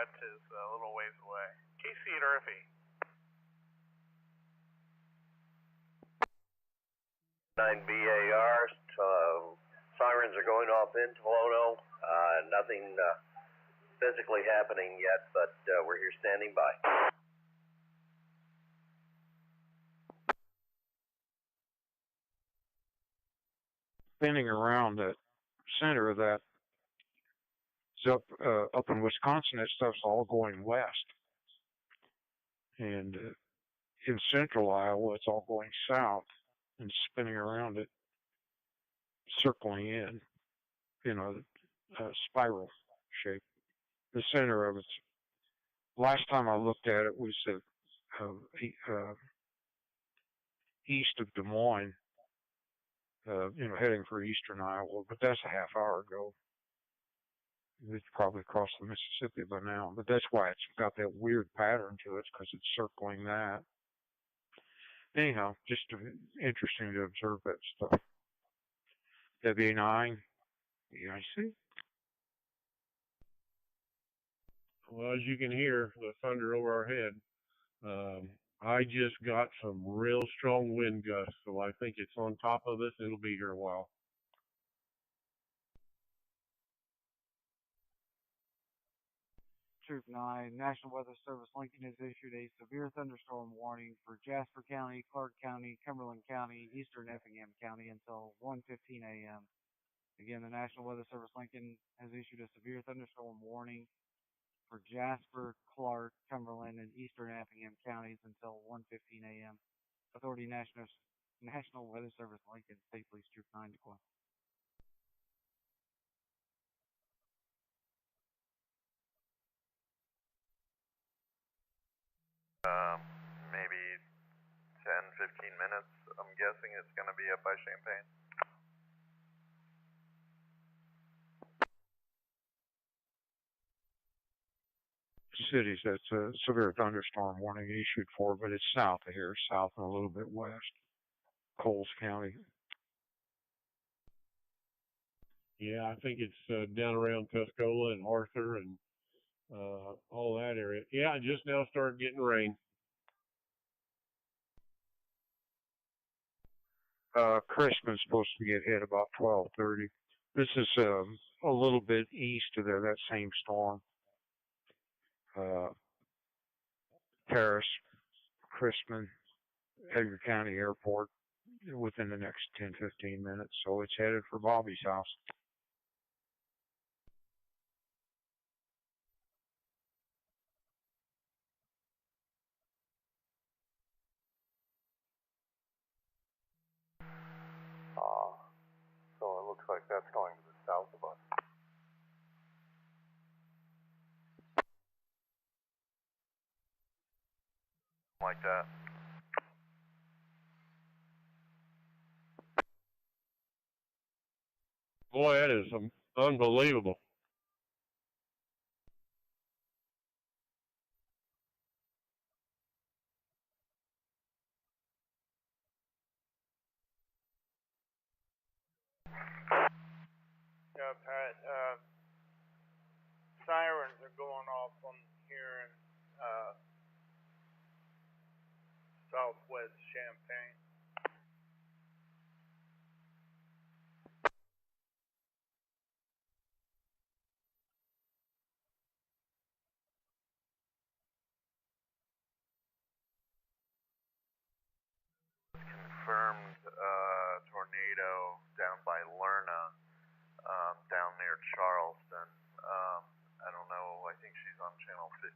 threat is a little ways away. KC at Earthy. 9 BAR, sirens are going off in Tolono. Nothing physically happening yet, but we're here standing by. Spinning around the center of that, up in Wisconsin, that stuff's all going west. And in central Iowa, it's all going south and spinning around it, circling in a spiral shape. The center of it, last time I looked at it, was east of Des Moines, heading for eastern Iowa, but that's a half hour ago. It's probably across the Mississippi by now, but that's why it's got that weird pattern to it, because it's circling that. Anyhow, just interesting to observe that stuff. WA9, EIC. Well, as you can hear, the thunder over our head. I just got some real strong wind gusts, so I think it's on top of us. It'll be here a while. Troop 9, National Weather Service Lincoln has issued a severe thunderstorm warning for Jasper County, Clark County, Cumberland County, Eastern Effingham County until 1:15 a.m. Again, the National Weather Service Lincoln has issued a severe thunderstorm warning for Jasper, Clark, Cumberland, and Eastern Effingham counties until 1:15 a.m. Authority National Weather Service Lincoln, State Police Troop 9 to Maybe 10, 15 minutes. I'm guessing it's going to be up by Champaign. Cities that's a severe thunderstorm warning issued for, but it's south of here, south and a little bit west. Coles County. Yeah, I think it's down around Tuscola and Arthur and all that area. Yeah, I just now started getting rain. Crispin's supposed to get hit about 12:30. This is a little bit east of there, that same storm. Paris, Crispin, Edgar County Airport within the next 10-15 minutes. So it's headed for Bobby's house. So it looks like that's going to the south of us. Like that. Boy, that is unbelievable. Yeah, Pat. Sirens are going off on here in southwest Champaign. Confirmed tornado down by Lerna, down near Charleston. I don't know, I think she's on channel 15.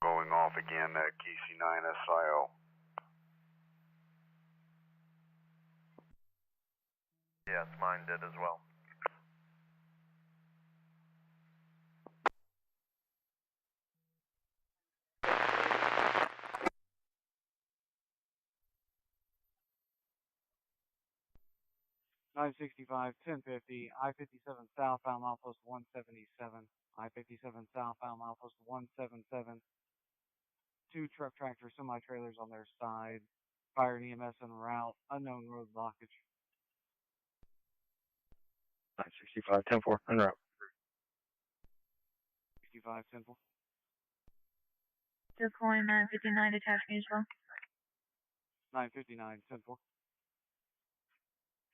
Going off again at KC9 SIO. Yes, mine did as well. 965, 1050, I-57 southbound, milepost 177. I-57 southbound, milepost 177. 2 truck tractor semi-trailers on their side. Fire and EMS en route. Unknown road blockage. 965, 10-4, en route. 65, 10-4. You're calling 959 to Task Gainesville. 959, 10-4.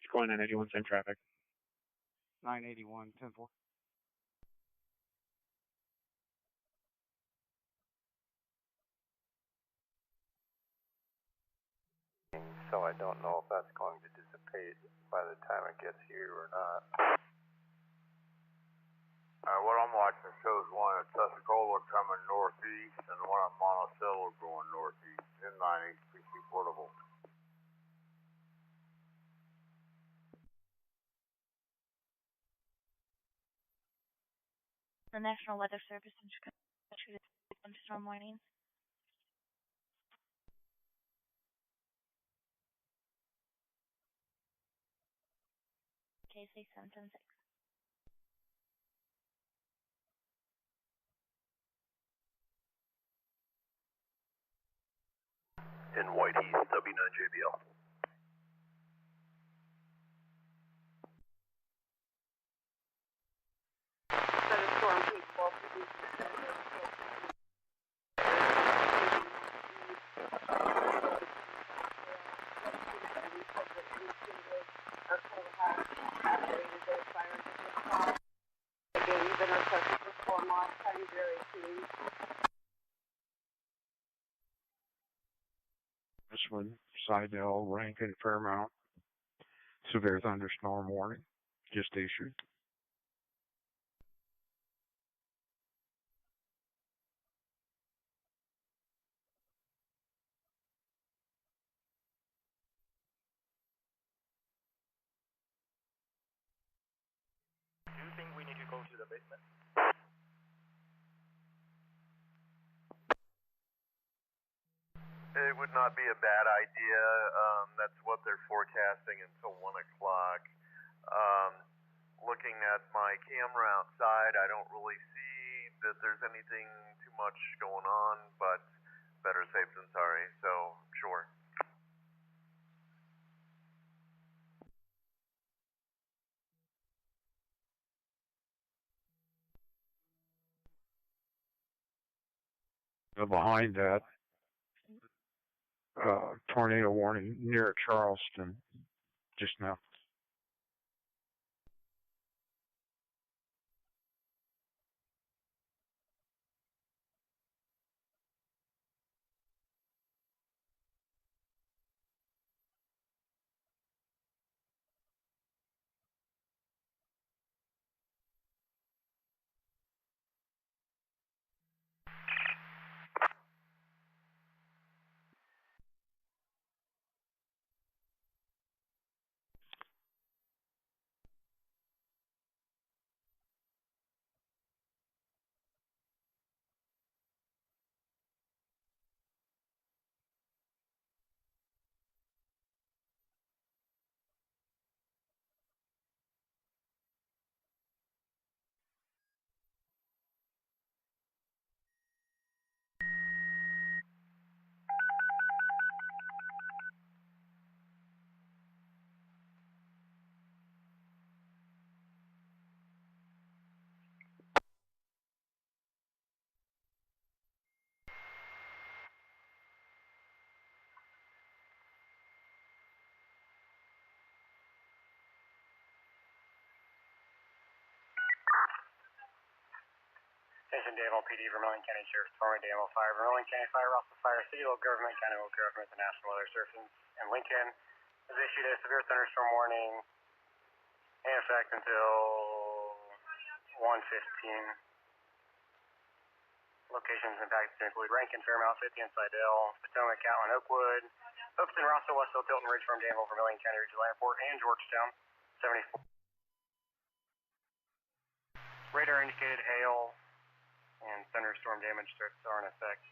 It's going 981, same traffic. 981, 10-4. So I don't know if that's going to dissipate by the time it gets here or not. What I'm watching shows one at Tuscola coming northeast and one at Monticello going northeast, inline HPC portable. The National Weather Service in Chicago thunderstorm warning. KC 776. In Whiteheath, W9JBL. Thunderstorm peak 12 degrees. Again, you've been requested for 4 miles, time 018. This one, Sidell, Rankin, Fairmount. Severe thunderstorm warning just issued. Do you think we need to go to the basement? It would not be a bad idea. That's what they're forecasting until 1 o'clock. Looking at my camera outside, I don't really see that there's anything too much going on, but better safe than sorry, so sure. Behind that, tornado warning near Charleston just now. Attention Danville PD, Vermilion County Sheriff's Department, Danville Fire, Vermilion County Fire, Rossville Fire, City Local Government, County Local Government, the National Weather Service, and Lincoln has issued a severe thunderstorm warning in effect until 1:15. Locations impacted to include Rankin, Fairmount, 50 and Sidell, Potomac, Catlin, Oakwood, Houston, Rossville, Westville, Tilton, Ridge Farm, Danville, Vermilion County Regional Airport, and Georgetown, 74. Radar indicated hail and thunderstorm damage threats are in effect.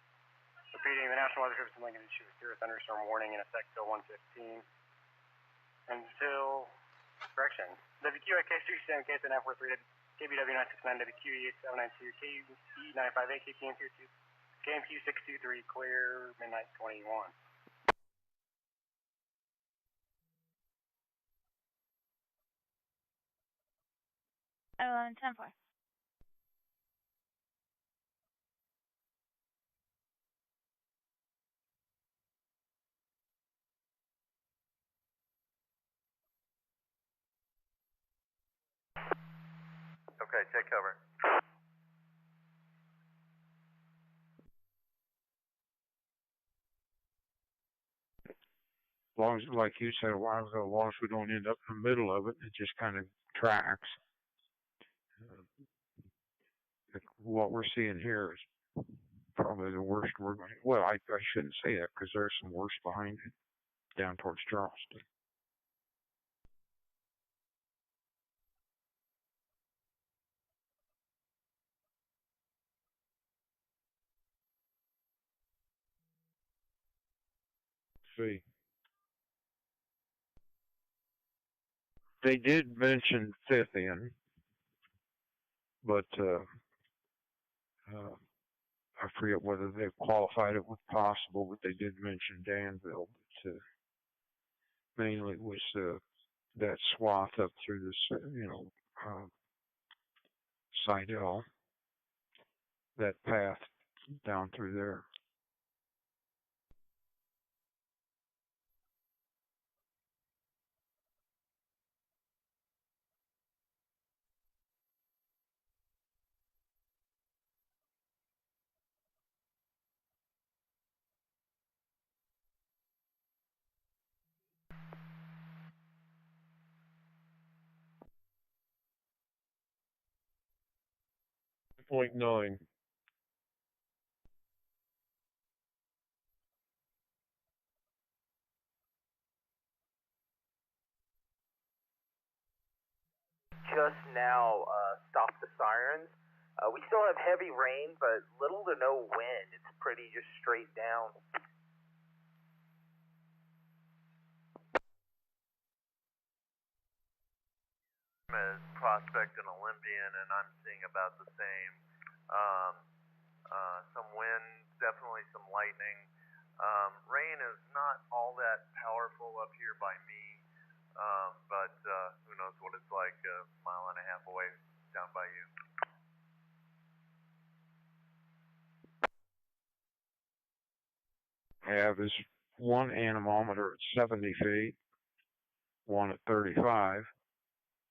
Repeating, the National Weather Service in Lincoln issued a severe thunderstorm warning in effect till 1:15 until Correction. WQA K37 K743 KBW 969 WQE 8792 KE 958 KMQ 623 clear midnight 21. At 11:10 Okay, take cover. As long as, like you said a while ago, as long as we don't end up in the middle of it, it just kind of tracks. What we're seeing here is probably the worst we're going to. Well, I shouldn't say that because there's some worse behind it down towards Charleston. See. They did mention fifth in, but I forget whether they qualified it with possible, but they did mention Danville. But mainly was that swath up through this, Seidel, that path down through there. .9. Just now stopped the sirens. We still have heavy rain, but little to no wind. It's pretty just straight down. As Prospect and Olympian, and I'm seeing about the same. Some wind, definitely some lightning. Rain is not all that powerful up here by me, but who knows what it's like a mile and a half away down by you. I have this one anemometer at 70 feet, one at 35,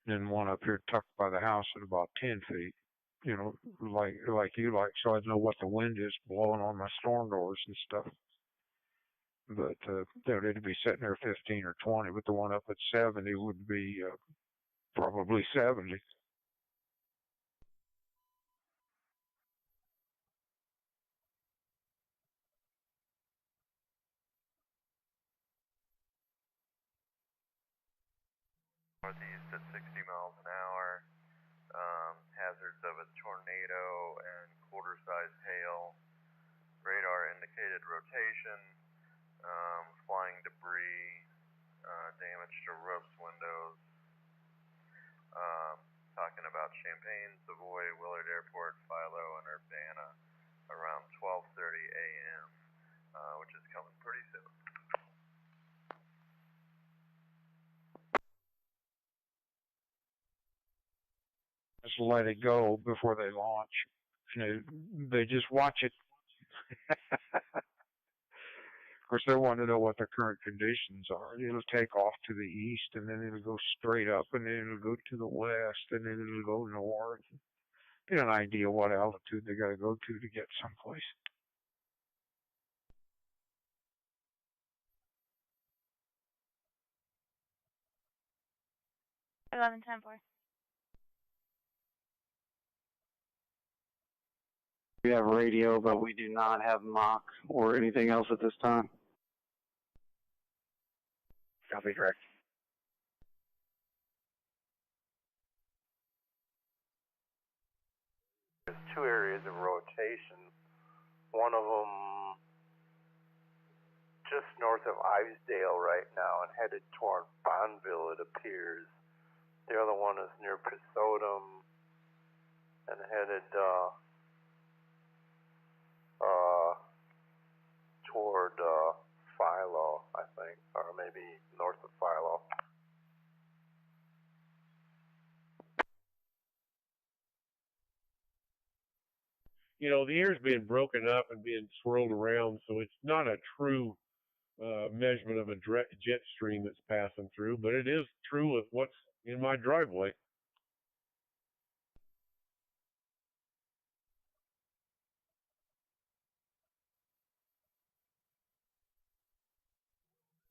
and one up here tucked by the house at about 10 feet. You know, like you like, so I know what the wind is blowing on my storm doors and stuff. But they'd be sitting there 15 or 20, but the one up at 70 would be probably 70. Northeast at 60 miles an hour. Hazards of a tornado and quarter-size hail. Radar indicated rotation. Flying debris. Damage to roofs, windows. Talking about Champaign, Savoy, Willard Airport, Philo, and Urbana around 12:30 a.m., which is coming pretty soon. Just let it go before they launch. They just watch it. Of course, they want to know what the current conditions are. It'll take off to the east, and then it'll go straight up, and then it'll go to the west, and then it'll go north. Get an idea what altitude they got to go to get someplace. We have radio, but we do not have Mach or anything else at this time. Copy, correct. There's two areas of rotation. One of them just north of Ivesdale right now and headed toward Bonneville, it appears. The other one is near Pisodum and headed toward Philo, I think, or maybe north of Philo. You know, the air's being broken up and being swirled around, so it's not a true measurement of a jet stream that's passing through, but it is true with what's in my driveway.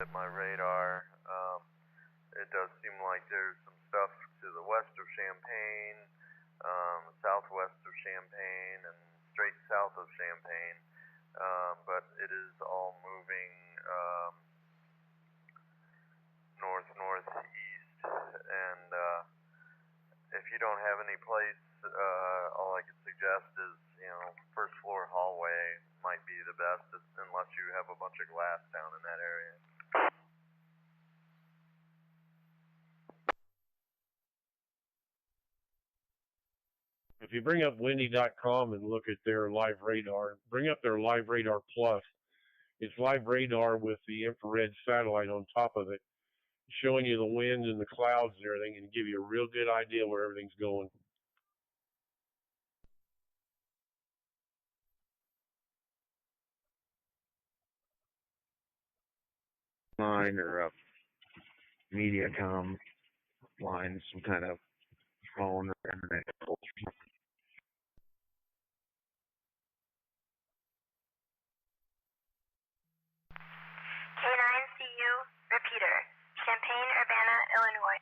At my radar, it does seem like there's some stuff to the west of Champaign, southwest of Champaign, and straight south of Champaign, but it is all moving northeast, and if you don't have any place, all I could suggest is, first floor hallway might be the best, unless you have a bunch of glass down in that area. If you bring up windy.com and look at their live radar, bring up their live radar plus. It's live radar with the infrared satellite on top of it, showing you the wind and the clouds and everything, and give you a real good idea where everything's going. Line or a Mediacom line, some kind of phone or internet. K9CU, repeater, Champaign-Urbana, Illinois.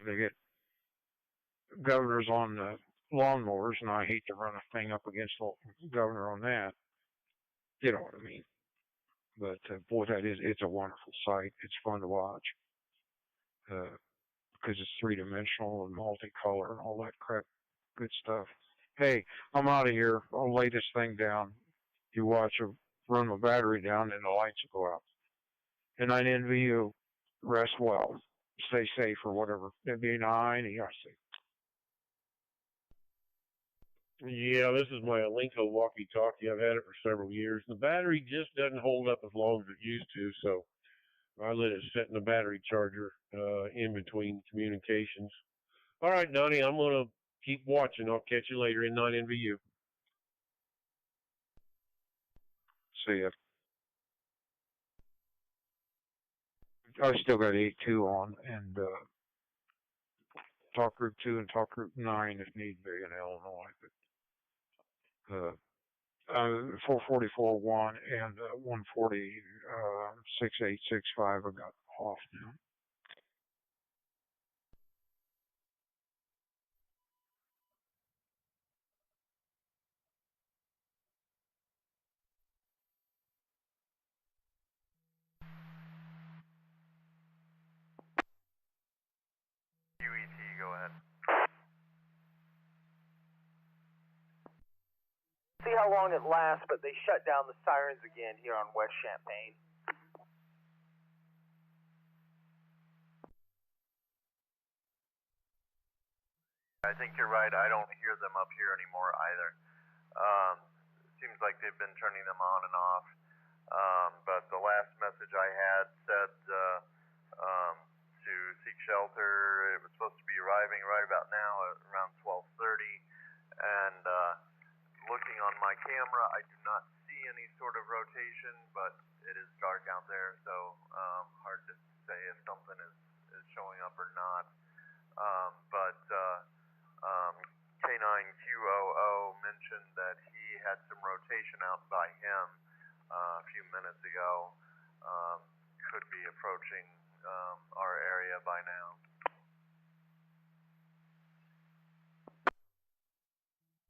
They get governors on the lawnmowers, and I hate to run a thing up against the governor on that. You know what I mean? But boy, it's a wonderful sight. It's fun to watch because it's three-dimensional and multicolor and all that crap, good stuff. Hey, I'm out of here. I'll lay this thing down. You watch it, run my battery down, and the lights will go out. And I envy you. Rest well. Stay safe or whatever. MB9, ERC. Yeah, this is my Alinco walkie-talkie. I've had it for several years. The battery just doesn't hold up as long as it used to, so I let it sit in the battery charger in between communications. All right, Donnie, I'm going to keep watching. I'll catch you later in 9NVU. See ya. I still got 8.2 on, and Talk Group 2 and Talk Group 9 if need be in Illinois. But 444.1 and 140 6865 I got off now. QET, go ahead. See how long it lasts, but they shut down the sirens again here on West Champaign. I think you're right. I don't hear them up here anymore either. Seems like they've been turning them on and off. But the last message I had said to seek shelter. It was supposed to be arriving right about now at around 12:30. And looking on my camera, I do not see any sort of rotation, but it is dark out there, so hard to say if something is showing up or not. But K9QOO mentioned that he had some rotation out by him a few minutes ago. Could be approaching our area by now.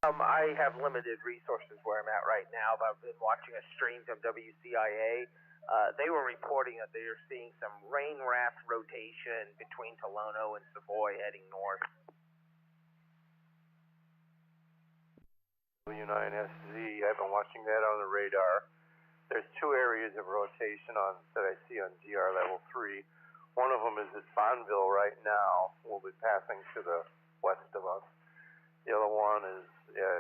I have limited resources where I'm at right now, but I've been watching a stream from WCIA. They were reporting that they are seeing some rain raft rotation between Tolono and Savoy heading north. W9SZ, I've been watching that on the radar. there's two areas of rotation that I see on DR level 3. One of them is at Bonneville right now. We'll be passing to the west of us. The other one is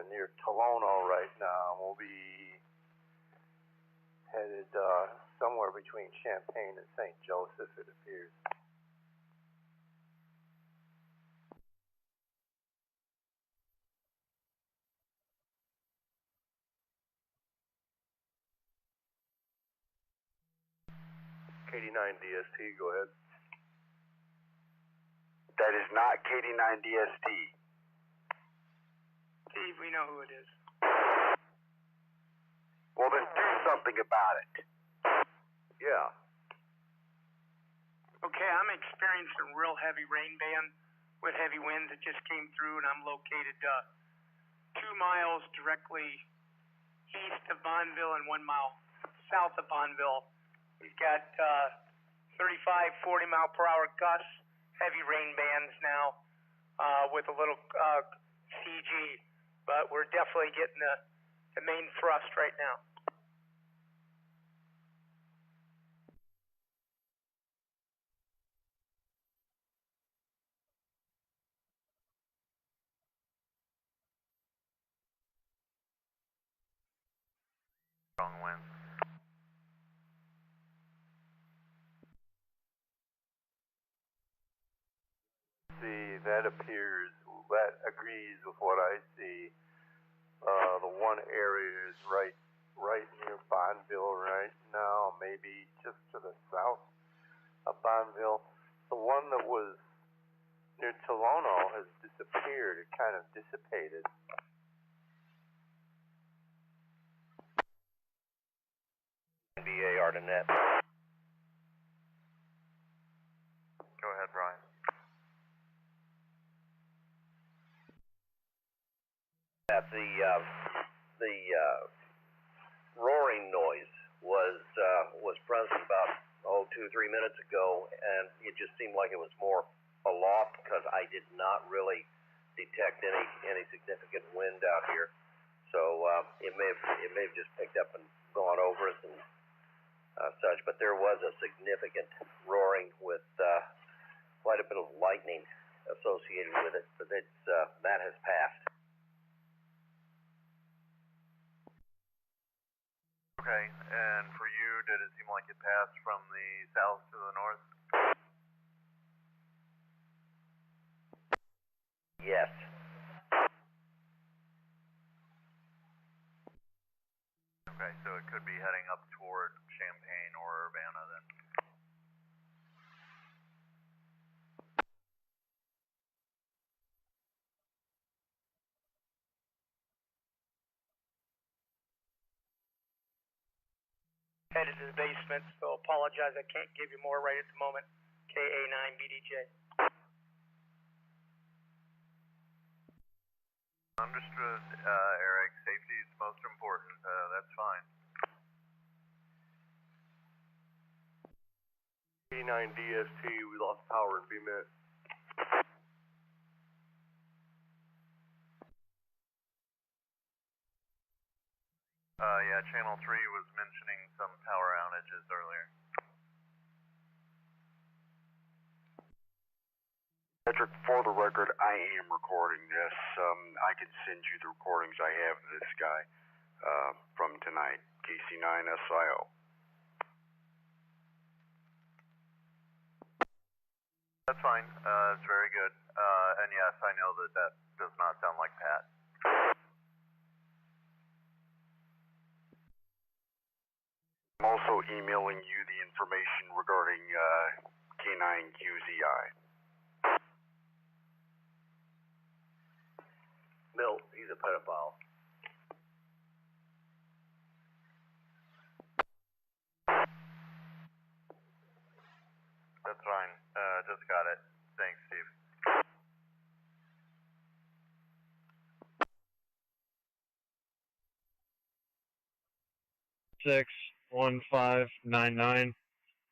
near Tolono right now. We'll be headed somewhere between Champaign and St. Joseph, it appears. KD9DST, go ahead. That is not KD9DST. Steve, we know who it is. Well, then do something about it. Yeah. Okay, I'm experiencing a real heavy rain band with heavy winds that just came through, and I'm located 2 miles directly east of Bonneville and 1 mile south of Bonneville. We've got 35, 40 mile per hour gusts, heavy rain bands now with a little CG, but we're definitely getting the main thrust right now. Strong winds. See, that agrees with what I see. The one area is right near Bonneville right now, maybe just to the south of Bonneville. The one that was near Tolono has disappeared. It kind of dissipated. BAR to net. Go ahead, Brian. That the roaring noise was present about 2-3 minutes ago, and it just seemed like it was more aloft because I did not really detect any significant wind out here. So it may have just picked up and gone over us and such, but there was a significant roaring with quite a bit of lightning associated with it, but that has passed. Okay, and for you, did it seem like it passed from the south to the north? Yes. Okay, so it could be heading up toward Champaign or Urbana then. Headed to the basement, so apologize, I can't give you more right at the moment. KA9BDJ. Understood, Eric. Safety is most important. That's fine. K9DST, we lost power in BMIT. Yeah, Channel 3 was mentioning some power outages earlier. Patrick, for the record, I am recording this. I can send you the recordings I have of this guy from tonight, KC9SIO. That's fine. It's very good. And yes, I know that does not sound like Pat. I'm also emailing you the information regarding K9QZI. Milt, he's a pedophile. That's fine. Just got it. Thanks, Steve. Six 1599,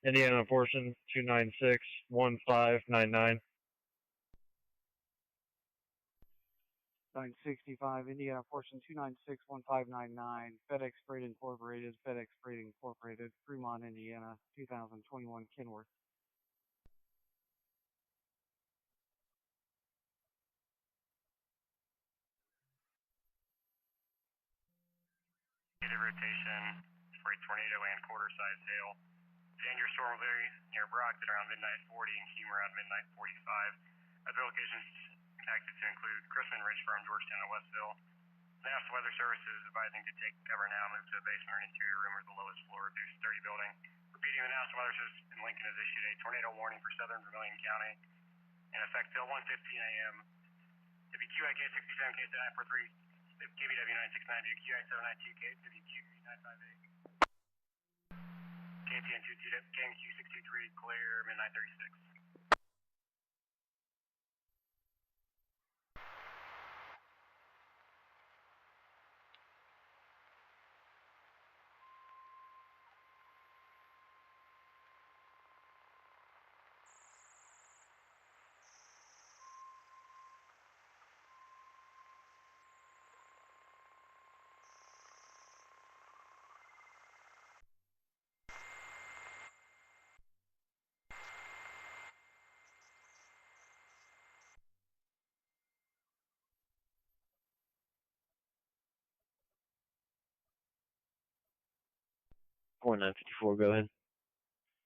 Indiana portion 296-1599. 965, Indiana portion 2961599, FedEx Freight Incorporated, FedEx Freight Incorporated, Fremont, Indiana, 2021 Kenworth. Rotation, freight tornado and quarter size hail. Dangerous storm will vary near Brockton around midnight 40 and Hume around midnight 45. Other locations impacted to include Chrisman Ridge Farm, Georgetown, and Westville. National Weather Service is advising to take cover now, move to a basement or interior room or the lowest floor of Deuce 30 building. Repeating, the National Weather Service in Lincoln has issued a tornado warning for southern Vermilion County in effect till 1:15 a.m. WQIK 67, K7943, KBW 969, WQI 792, KWQ 958. KTN 22, KMQ 623, clear, midnight 36. Four 954, go ahead.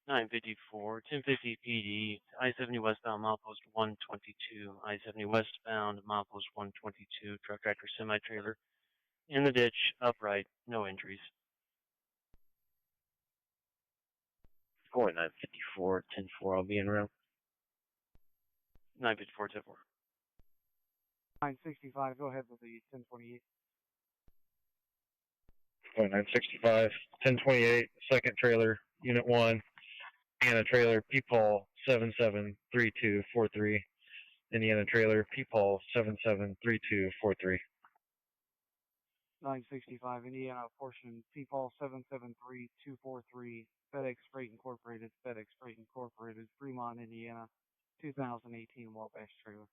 954, 1050 PD, I-70 westbound, milepost 122, I-70 westbound, milepost 122, truck tractor semi-trailer in the ditch, upright, no injuries. 4 954, 10-4, I'll be in route. 954, 10-4. 965, go ahead with the 1028. 965, 1028, second trailer, Unit 1, Indiana trailer, Peepaul 773243, Indiana trailer, Peepaul 773243. 965, Indiana portion, Peepaul 773243, FedEx Freight Incorporated, FedEx Freight Incorporated, Fremont, Indiana, 2018 Wabash trailer.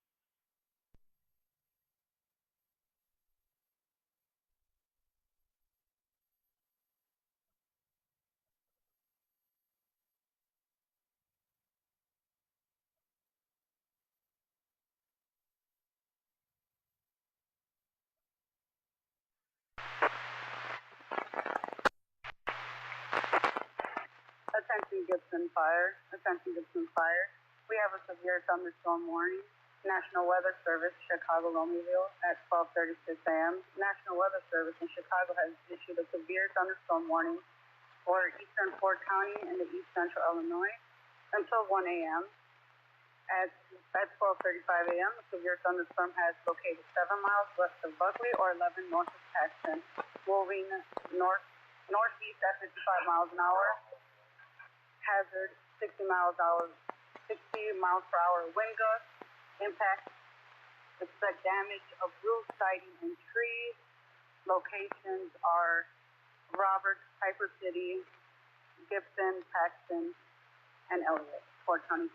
Attention Gibson Fire. Attention Gibson Fire. We have a severe thunderstorm warning. National Weather Service, Chicago, Romeville, at 12:36 a.m. National Weather Service in Chicago has issued a severe thunderstorm warning for eastern Ford County and the east central Illinois until 1 a.m. At 12:35 a.m., a severe thunderstorm has located 7 miles west of Buckley or 11 north of Paxton, moving northeast at 55 miles an hour. Hazard 60 miles per hour wind gusts. Impact, expect damage of roof, siding, and trees. Locations are Roberts, Piper City, Gibson, Paxton, and Elliott, Fort County.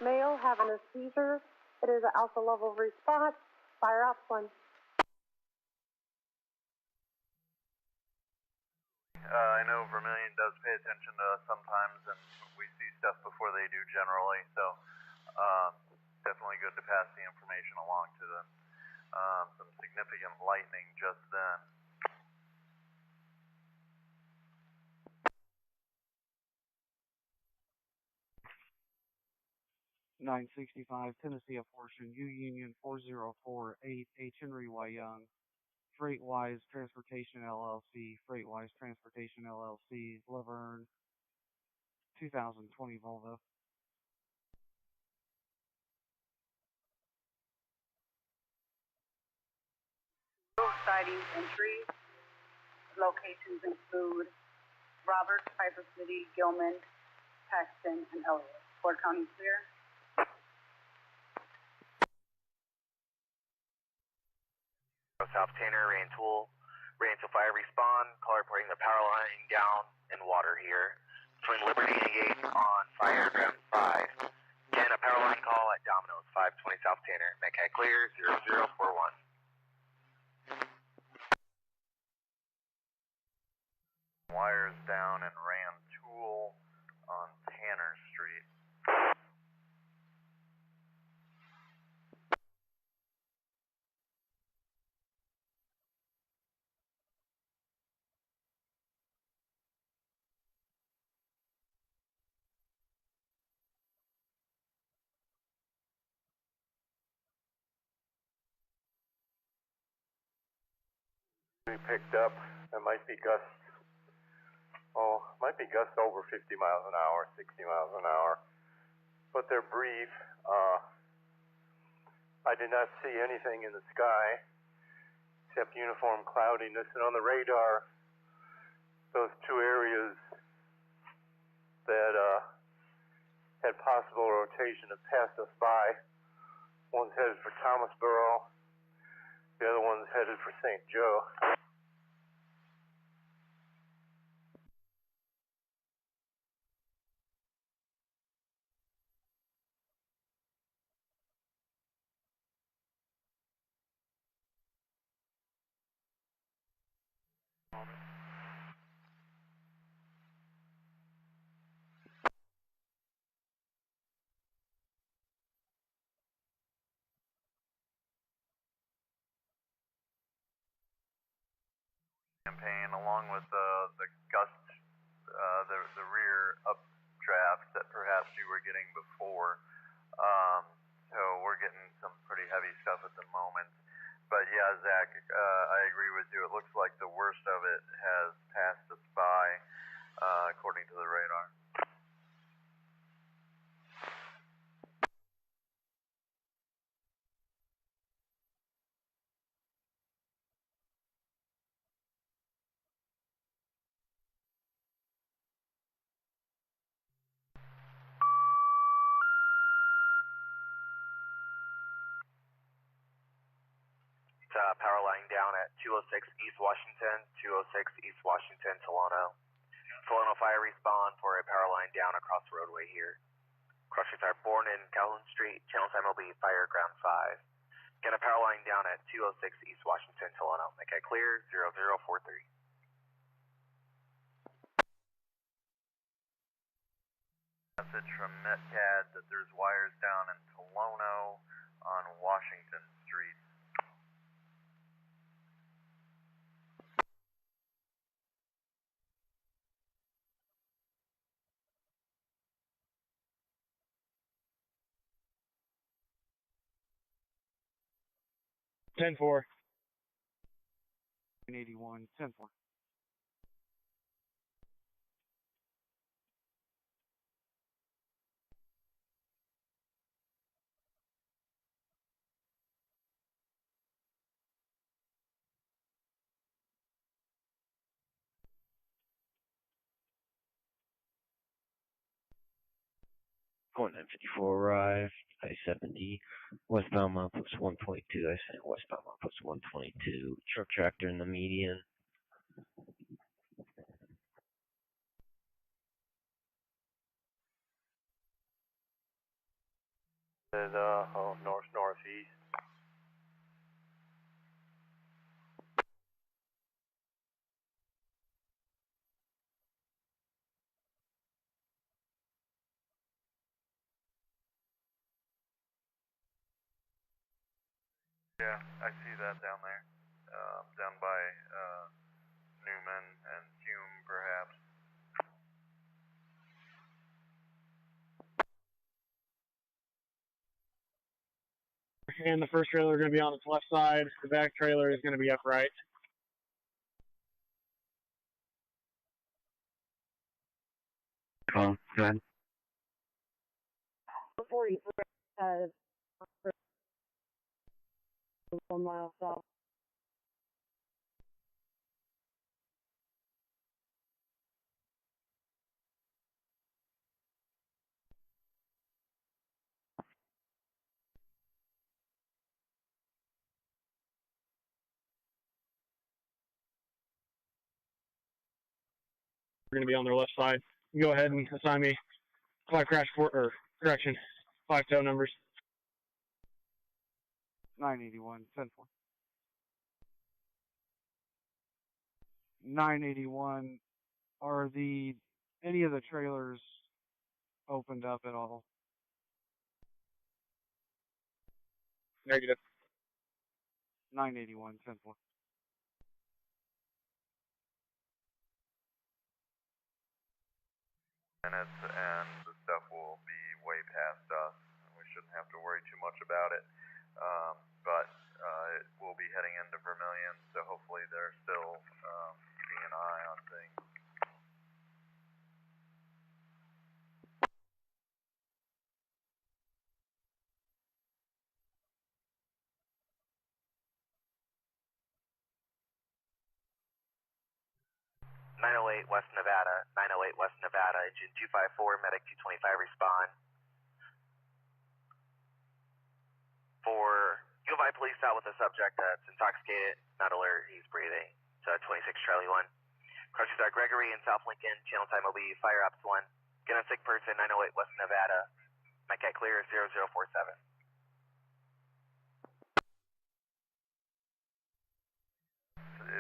Male having a seizure. It is an alpha level response. Fire ops 1. I know Vermilion does pay attention to us sometimes, and we see stuff before they do generally, so definitely good to pass the information along to them. Some significant lightning just then. .965, Tennessee portion, U Union 4048, H. Henry Y. Young, Freightwise Transportation LLC, Freightwise Transportation LLC, Laverne, 2020 Volvo. Roof, sidings, and trees. Locations include Roberts, Piper City, Gilman, Paxton, and Elliott. Fort County clear. South Tanner, Rain Tool Fire Respawn, call reporting the power line down in water here. Between Liberty and Gates on Fireground 5. Again, a power line call at Domino's, 520 South Tanner. Make clear, 0041. Wires down and ran tool on Tanner Street. We picked up, it might be gusts over 50 miles an hour, 60 miles an hour, but they're brief. I did not see anything in the sky except uniform cloudiness, and on the radar, those two areas that had possible rotation have passed us by. One's headed for Thomasboro, the other one's headed for St. Joe. Campaign, along with the gust, the rear updraft that perhaps you were getting before. So we're getting some pretty heavy stuff at the moment. But yeah, Zach, I agree with you. It looks like the worst of it has passed us by, according to the radar. Power line down at 206 East Washington, 206 East Washington, Tolono. Tolono fire respawn for a power line down across the roadway here. Cross-streets are born in Calhoun Street, channel time will be Fireground 5. Get a power line down at 206 East Washington, Tolono. Make it clear, 0043. Message from Metcad that there's wires down in Tolono on Washington Street. Ten four. 81, 10-4. Going 954 arrived, I-70, westbound milepost 122, I-70 westbound milepost 122, truck tractor in the median. Northeast. Yeah, I see that down there, down by Newman and Hume, perhaps. And the first trailer is going to be on its left side. The back trailer is going to be upright. Go ahead. 40 1 mile south. We're going to be on their left side. Go ahead and assign me Fly crash for, or correction, 5 tow numbers. 981, 10-4. 981, are any of the trailers opened up at all? Negative. 981, 10-4. Minutes, and the stuff will be way past us. We shouldn't have to worry too much about it. But it will be heading into Vermilion, so hopefully they're still keeping an eye on things. West Nevada, 908 West Nevada, engine 254, medic 225 respond. For U of I police out with a subject that's intoxicated, not alert, he's breathing. So 26 Charlie 1. Crossing Star Gregory in South Lincoln, channel time will be fire ops 1. Get a sick person, 908 West Nevada. Mike clear 0047.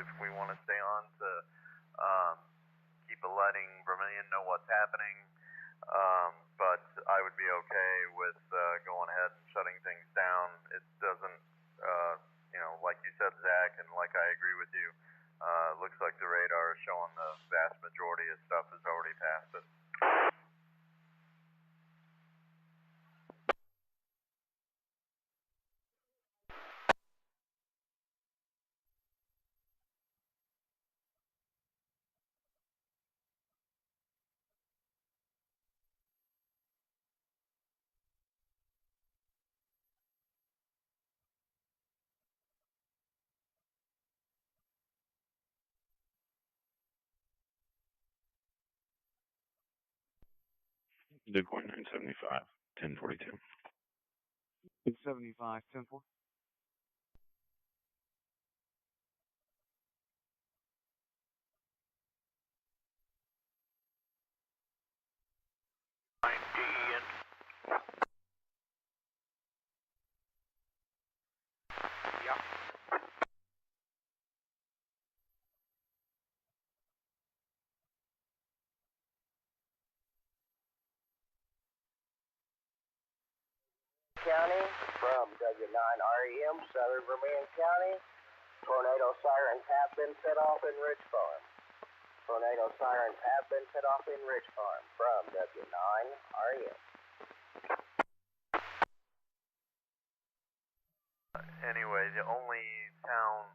If we want to stay on to keep letting Vermilion know what's happening, but I would be okay with going ahead and shutting things down. It doesn't, like you said, Zach, and like I agree with you, it looks like the radar is showing the vast majority of stuff has already passed us. Bitcoin 975, 1042. 75, 10-4. County from W9REM, Southern Vermilion County. Tornado sirens have been set off in Ridge Farm. Tornado sirens have been set off in Ridge Farm from W9REM. Anyway, the only town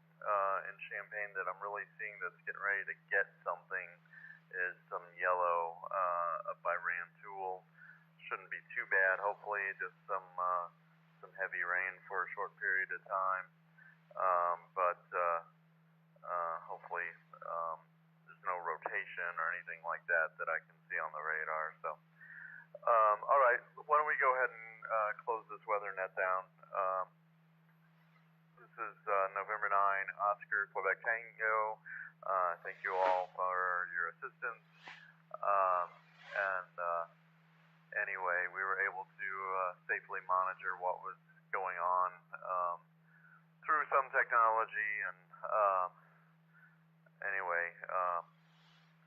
in Champaign that I'm really seeing that's getting ready to get something is some yellow up by Rantoul. Shouldn't be too bad. Hopefully, just some heavy rain for a short period of time. But hopefully, there's no rotation or anything like that that I can see on the radar. So, all right, why don't we go ahead and close this weather net down? This is November 9, Oscar, Quebec Tango. Thank you all for your assistance. Anyway, we were able to safely monitor what was going on through some technology, and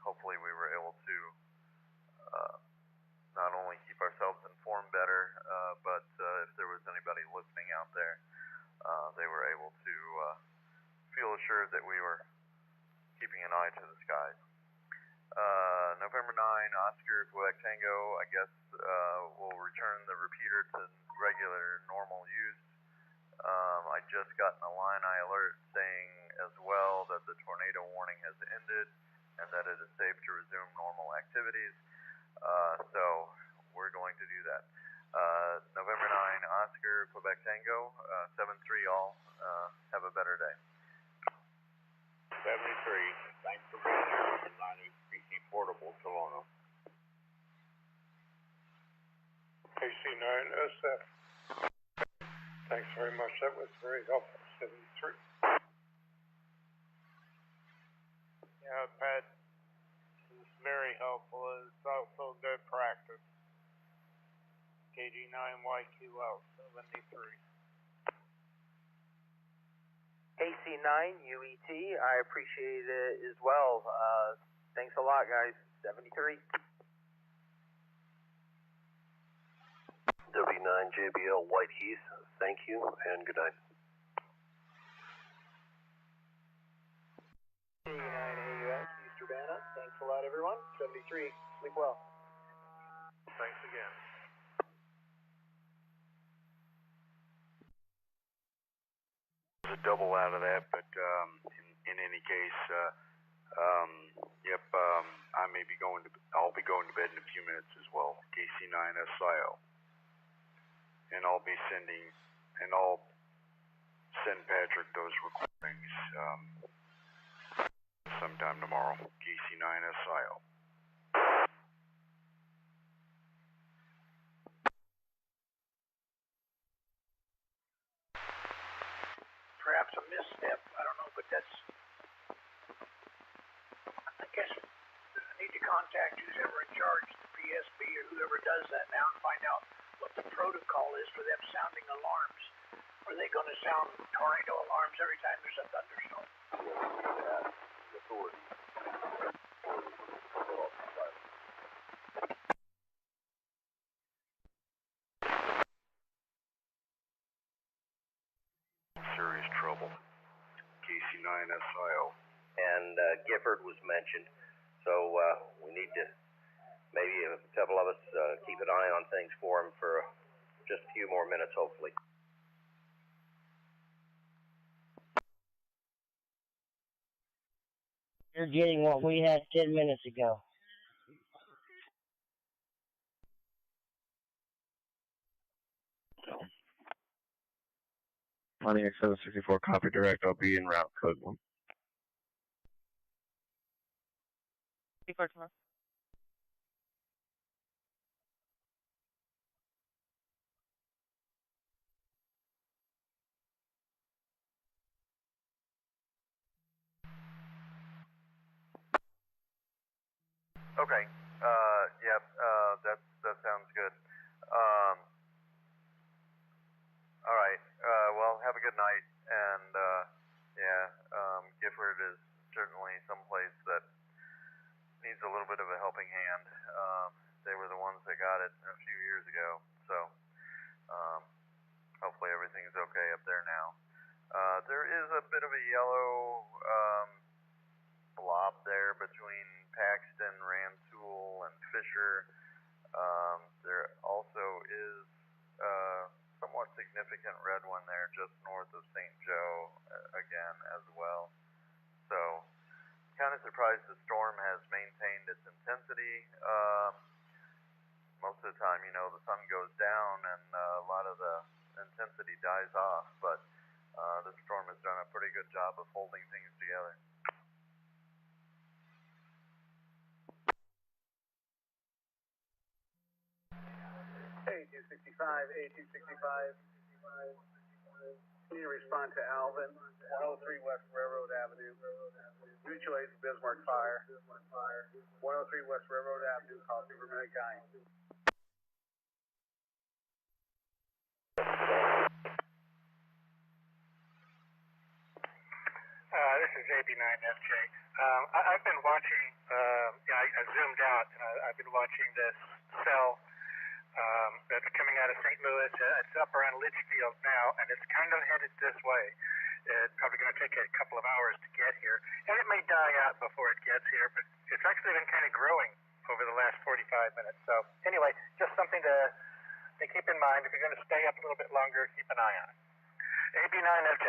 hopefully we were able to not only keep ourselves informed better, but if there was anybody listening out there, they were able to feel assured that we were keeping an eye to the skies. November 9, Oscar, Quebec Tango, I guess we'll return the repeater to regular normal use. I just got an Illini alert saying as well that the tornado warning has ended and that it is safe to resume normal activities. So we're going to do that. November 9, Oscar, Quebec Tango, 7-3 all. Have a better day. 73. Thanks for being here. 90 PC Portable, Toronto. KC9SF. Thanks very much. That was very helpful. 73. Yeah, Pat, it's very helpful. It's also good practice. KG9YQ out 73. KC9UET, I appreciate it as well. Thanks a lot, guys. 73. W9JBL Whiteheath, thank you and good night. K9AUX East Urbana, thanks a lot, everyone. 73, sleep well. Thanks again. A double out of that, but in any case, I may be I'll be going to bed in a few minutes as well. KC9SIO, and I'll send Patrick those recordings sometime tomorrow. KC9SIO. Perhaps a misstep, I don't know, but that's, I guess I need to contact who's ever in charge, the PSB or whoever does that now, and find out what the protocol is for them sounding alarms. Are they going to sound tornado alarms every time there's a thunderstorm? Serious trouble. KC9SIO. And Gifford was mentioned, so we need to, maybe a couple of us keep an eye on things for him for just a few more minutes, hopefully. You're getting what we had 10 minutes ago. Pontiac 764, copy direct. I'll be en route, code 1. Before tomorrow. Okay. That sounds good. All right. Well, have a good night. And Gifford is certainly someplace that needs a little bit of a helping hand. They were the ones that got it a few years ago, so hopefully everything's okay up there now. There is a bit of a yellow blob there between Paxton, Rantoul, and Fisher. There also is somewhat significant red one there just north of St. Joe again as well. So kind of surprised the storm has maintained its intensity. Most of the time, the sun goes down and a lot of the intensity dies off, but the storm has done a pretty good job of holding things together. A265, can you respond to Alvin, 103 West Railroad Avenue, new choice, Bismarck Fire, 103 West Railroad Avenue, call Super Mankind. This is AB9FJ. I've been watching, I zoomed out, I've been watching this cell that's coming out of St. Louis. It's up around Litchfield now, and it's kind of headed this way. It's probably going to take a couple of hours to get here, and it may die out before it gets here, but it's actually been kind of growing over the last 45 minutes. So anyway, just something to keep in mind. If you're going to stay up a little bit longer, keep an eye on it. AB9FJ.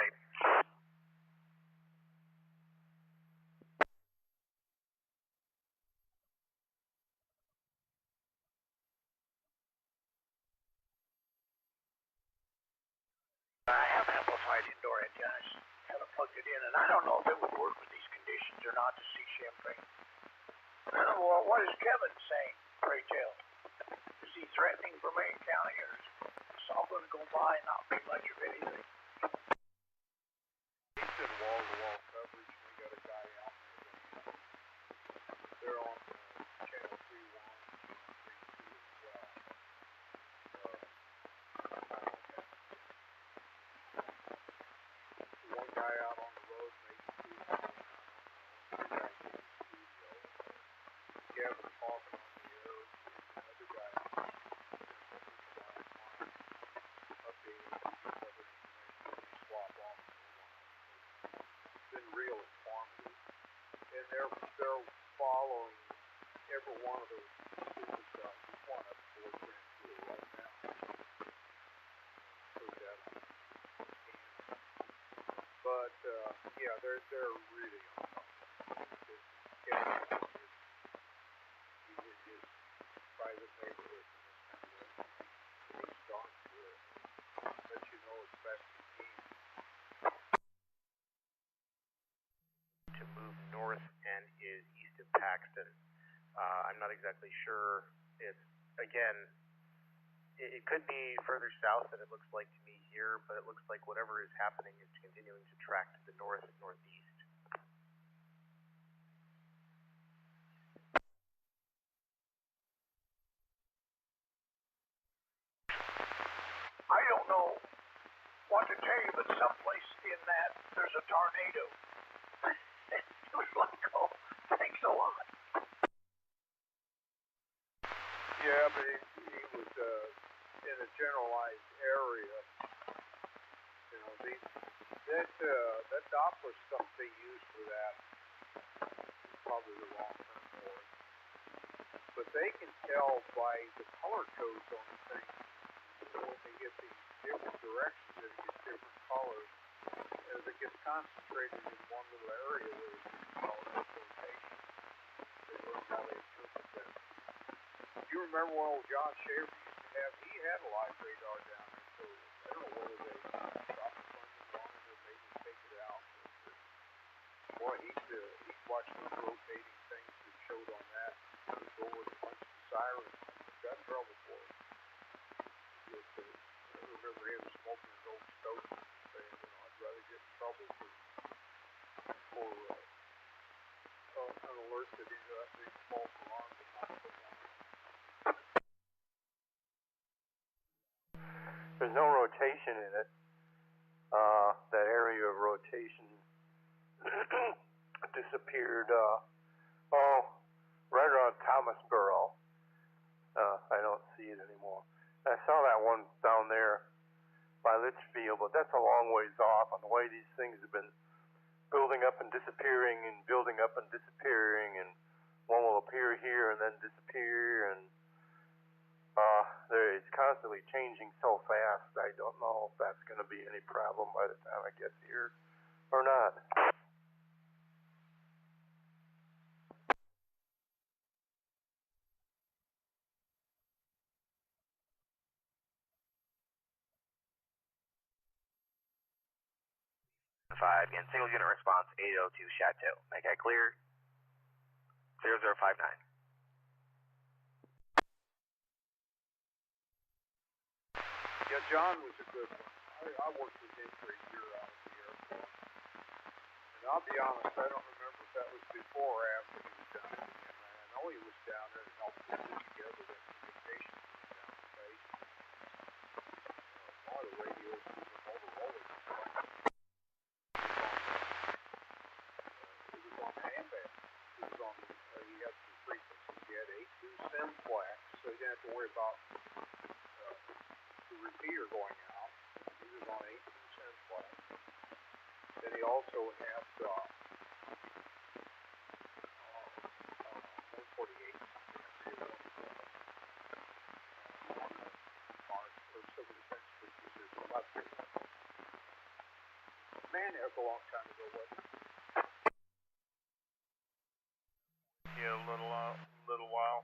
I have amplified indoor edge. I haven't plugged it in, and I don't know if it would work with these conditions or not to see Champagne. Well, what is Kevin saying, pray tell? Is he threatening for Maine County, or is this all going to go by and not be much of anything? He said wall-to-wall coverage. We got a guy out there. They're on channel 31, 32 as well. they're following every one of those super cells. There's one up towards Grand Tour right now. Put that on. But yeah, they're really on top. It's just private neighborhoods and this kind of darn good. Let you know as fast as you can. To move north and is east of Paxton. I'm not exactly sure. It's, again, it could be further south than it looks like to me here, but it looks like whatever is happening is continuing to track to the north and northeast. I don't know what to tell you, but someplace in that there's a tornado. It was like, oh, thanks a lot. Yeah, but he was in a generalized area. You know, that Doppler stuff they use for that is probably the wrong term for it. But they can tell by the color codes on the thing. So when they get these different directions, it gets different colors. As it gets concentrated in one little area, there's color rotation. They learn how to interpret that. You remember when old John Schaefer used to have, he had a live radar down there, so I don't know whether they dropped the funding on it or maybe take it out. Boy, he'd watch those rotating things that showed on that. He'd go with a bunch of sirens. Got in trouble for it. I remember him smoking his old stove and saying, you know, I'd rather get in trouble for an alert that he's being false alarm but not put on. There's no rotation in it. That area of rotation disappeared, right around Thomasboro. I don't see it anymore. I saw that one down there by Litchfield, but that's a long ways off on the way these things have been building up and disappearing and building up and disappearing, and one will appear here and then disappear, and it's constantly changing so fast. I don't know if that's going to be any problem by the time I get here or not. Five, again, single unit response, 802 Chateau. Make that clear. 0059. Yeah, John was a good one. I worked with him for a year out of the airport. And I'll be honest, I don't remember if that was before or after he was down there. I know he was down there to help put together the communications down the base. All the radios from the Motorola. It was on handbag. It was on, he had some frequencies. He had 82 simplex, so he didn't have to worry about the repeater going out. He was on 18 simplex. Then he also had 148 or some of the sense frequencies. Man, that was a long time ago, wasn't it? Yeah, a little while.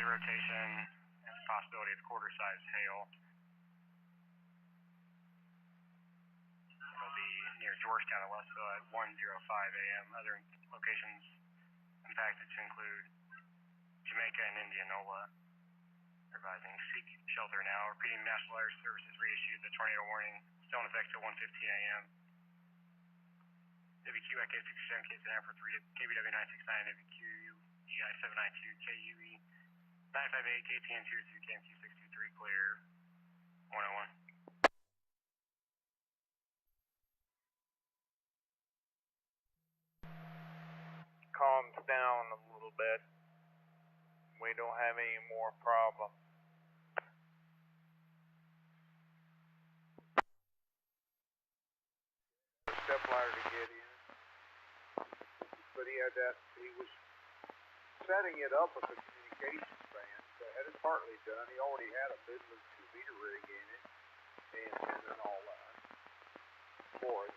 Rotation and the possibility of quarter-size hail. It'll be near Georgetown and Westville at 1:05 a.m. Other locations impacted to include Jamaica and Indianola. Advising seek shelter now. Repeating, National Weather Services reissued the tornado warning, still in effect till 1:15 a.m. WQ at K67, KZM for 3 KBW 969, WQ EI 792, KUE 958, KTN 22, KMQ 623, clear 101. Calms down a little bit. We don't have any more problems. fire to get in. But he was setting it up with the communications band. So had it partly done. He already had a Midland 2-meter rig in it, and all that for it.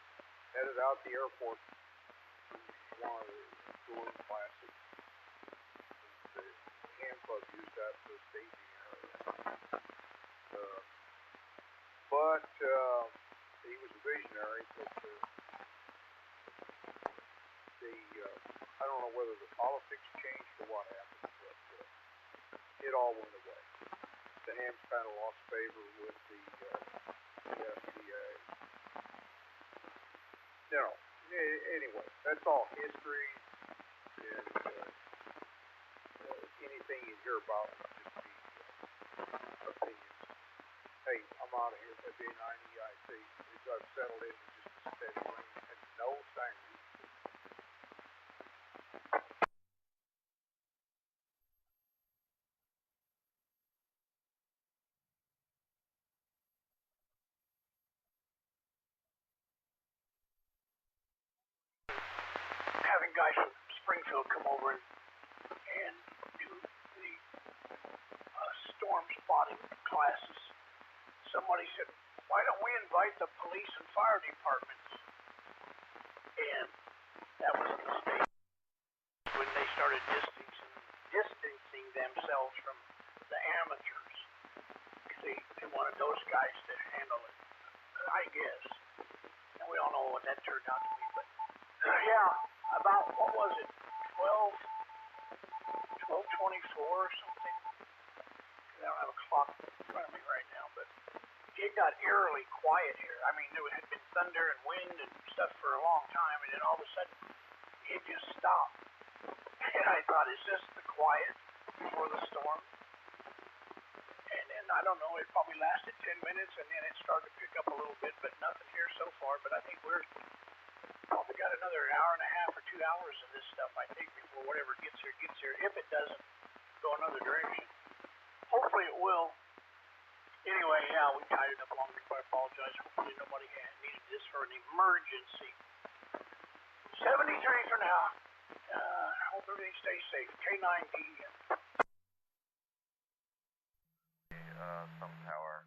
Headed out the airport, one of the balloon classes. The Ham Club used that for the staging area. But he was a visionary, but I don't know whether the politics changed or what happened, but it all went away. The Hams kind of lost favor with the SBA. Anyway, that's all history, and anything you hear about will just be opinions. Hey, I'm out of here. FA9 EIC. I've settled into just a steady rain and no sirens. Having guys from Springfield come over and do the storm spotting classes. Somebody said, why don't we invite the police and fire departments? And that was a mistake when they started distancing themselves from the amateurs. They wanted those guys to handle it, I guess. And we all know what that turned out to be. But yeah, about, what was it, 12:24 or something? I don't have a clock in front of me right now, but it got eerily quiet here. I mean, there had been thunder and wind and stuff for a long time, and then all of a sudden, it just stopped. And I thought, is this the quiet before the storm? And then, I don't know, it probably lasted 10 minutes, and then it started to pick up a little bit, but nothing here so far. But I think we're probably got another hour and a half or 2 hours of this stuff, I think, before whatever gets here. If it doesn't go another direction. Hopefully it will. Anyway, yeah, we tied it up long before. I apologize. Hopefully nobody needed this for an emergency. 73 for now. Hope everything stays safe. K9D. Some power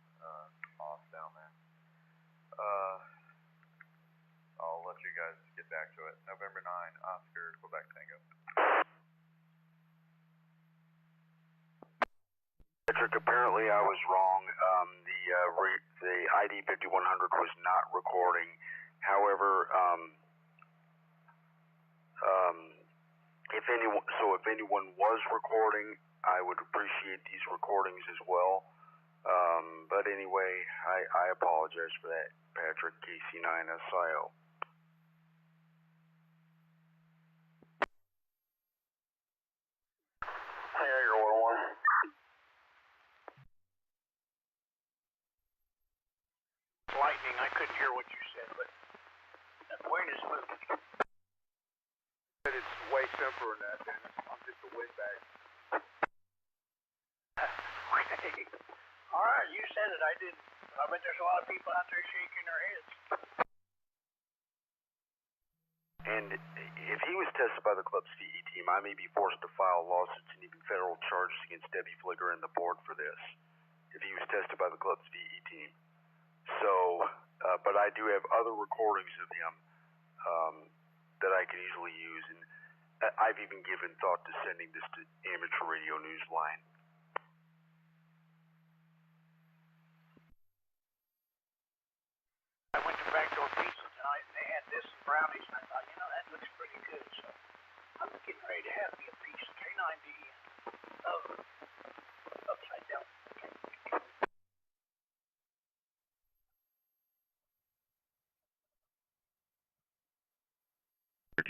off down there. I'll let you guys get back to it. November 9, Oscar, Quebec Tango. Patrick, apparently I was wrong. The ID 5100 was not recording. However, if anyone was recording, I would appreciate these recordings as well. But anyway, I apologize for that, Patrick, KC9SIO. Hey, your order one. Lightning, I couldn't hear what you said, but that point is moving. It's way simpler than that, Dennis. I'm just a windbag. Okay. All right, you said it. I didn't. I bet there's a lot of people out there shaking their heads. And if he was tested by the club's VE team, I may be forced to file lawsuits and even federal charges against Debbie Fligger and the board for this, if he was tested by the club's VE team. So, but I do have other recordings of him that I could easily use, and I've even given thought to sending this to Amateur Radio Newsline. I went to Backdoor Pizza tonight, and they had this and brownies, and I thought, that looks pretty good, so I'm getting ready to have me a piece of K9D of upside down.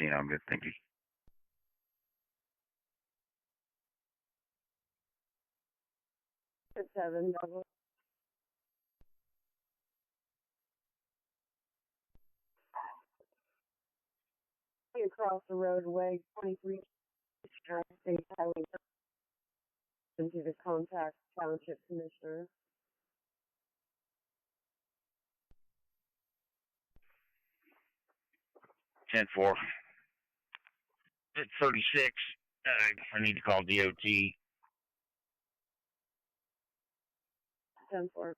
I'm good, thank you. It's 7 double. Across the roadway, 23 State Highway, into the contact Township Commissioner. 10-4. At 36, I need to call DOT. 10-4.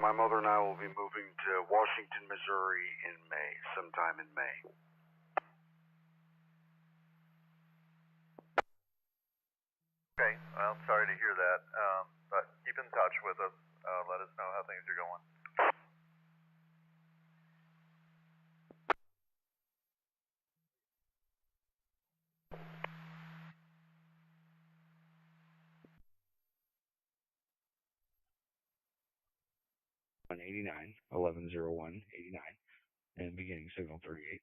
My mother and I will be moving to Washington, Missouri in May, sometime in May. Okay, well, sorry to hear that, but keep in touch with us. Let us know how things are going. On 89, 1101, 89, and beginning signal 38.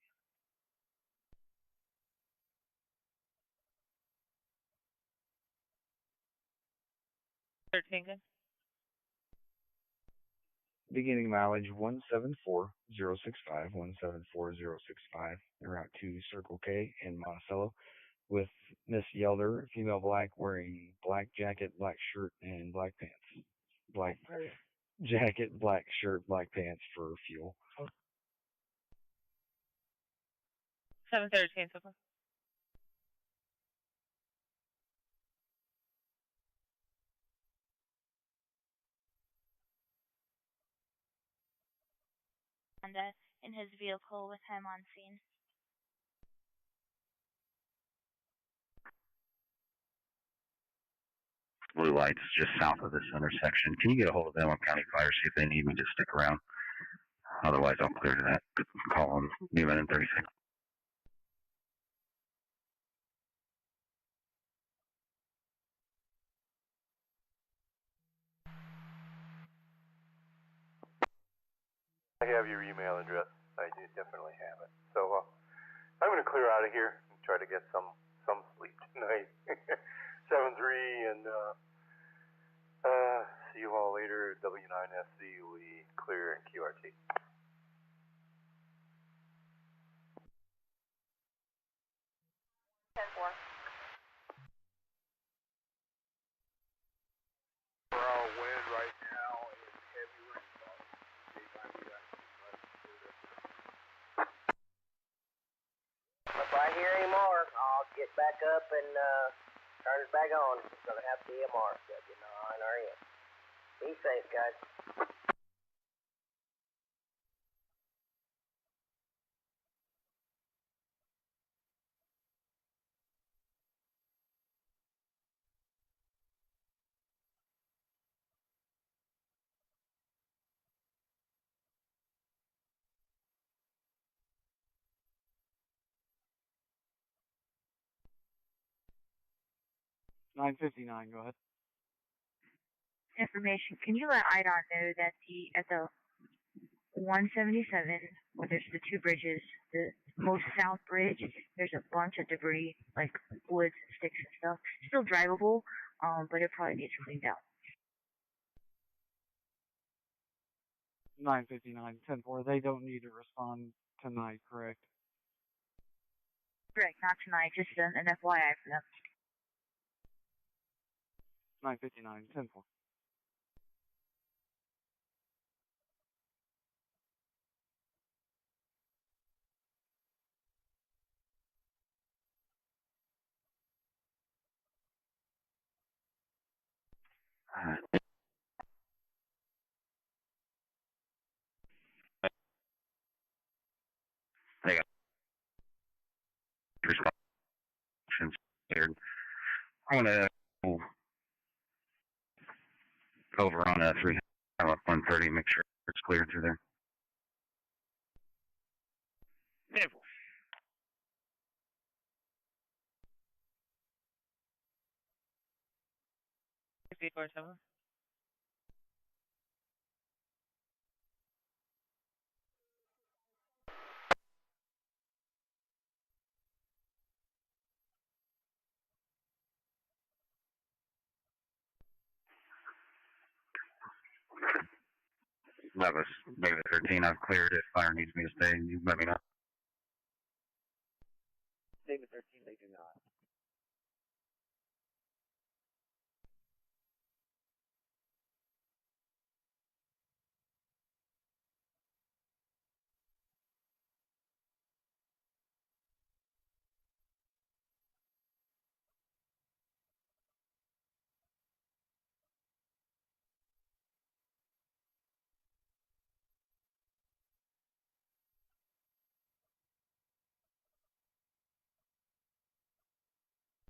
Beginning mileage 174065, 174065, en route to Circle K in Monticello with Miss Yelder, female black, wearing black jacket, black shirt, and black pants. Black jacket, black shirt, black pants for fuel. 7:13 so far. Honda in his vehicle with him on scene. Blue lights just south of this intersection. Can you get a hold of Elm County Fire, see if they need me to stick around? Otherwise, I'll clear to that. Call them, moving in 36. I have your email address. I do definitely have it. So I'm going to clear out of here and try to get some sleep tonight. 7-3, and see you all later. W9SC, we clear and QRT. Wind right now and heavy rainfall. If I hear AMR, I'll get back up and turn it back on. It's going to have to be AMR, W9RN. Be safe, guys. $9.59, go ahead. Information. Can you let IDOT know that at the 177, where there's the two bridges, the most south bridge, there's a bunch of debris, like woods and sticks and stuff. Still drivable, but it probably needs cleaned out. 9:59, 10-4. They don't need to respond tonight, correct? Correct, not tonight, just an FYI for them. 9:59, 10-4. They got response here. I want to go over on a 130, make sure it's clear through there. Yeah. 847. That was David 13. I've cleared. If fire needs me to stay, you let me know. David 13, they do not.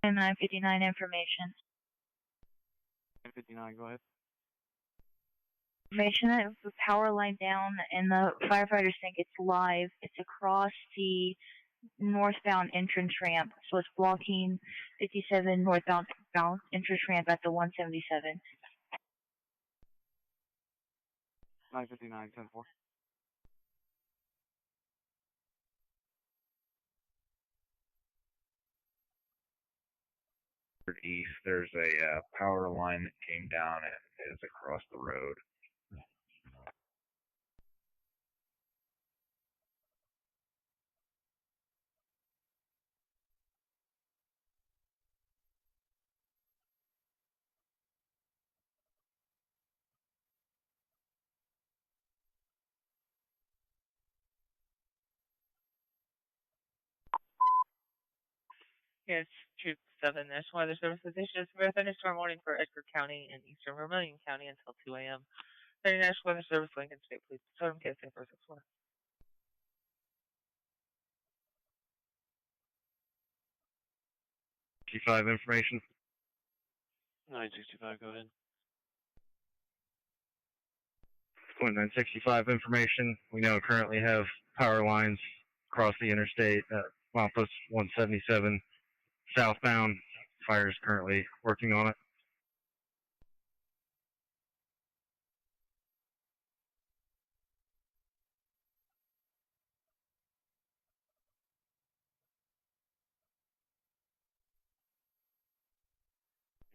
And 959 information. 959, go ahead. Information that the power line down and the firefighters think it's live. It's across the northbound entrance ramp, so it's blocking 57 northbound entrance ramp at the 177. 959, 10-4. East, there's a power line that came down and is across the road. Yes, Troop 7, National Weather Service issued a severe thunderstorm warning for Edgar County and eastern Vermilion County until 2 a.m. The National Weather Service, Lincoln State Police, Southern KSA 464. 65 information. 965, go ahead. 965 information. We now currently have power lines across the interstate at Milepost 177 southbound. Fire is currently working on it.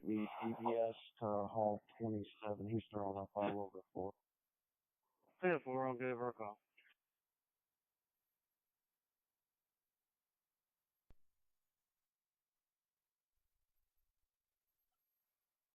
The CBS to Hall 27, Houston on up 5 over 4. 4, I'll give her a call.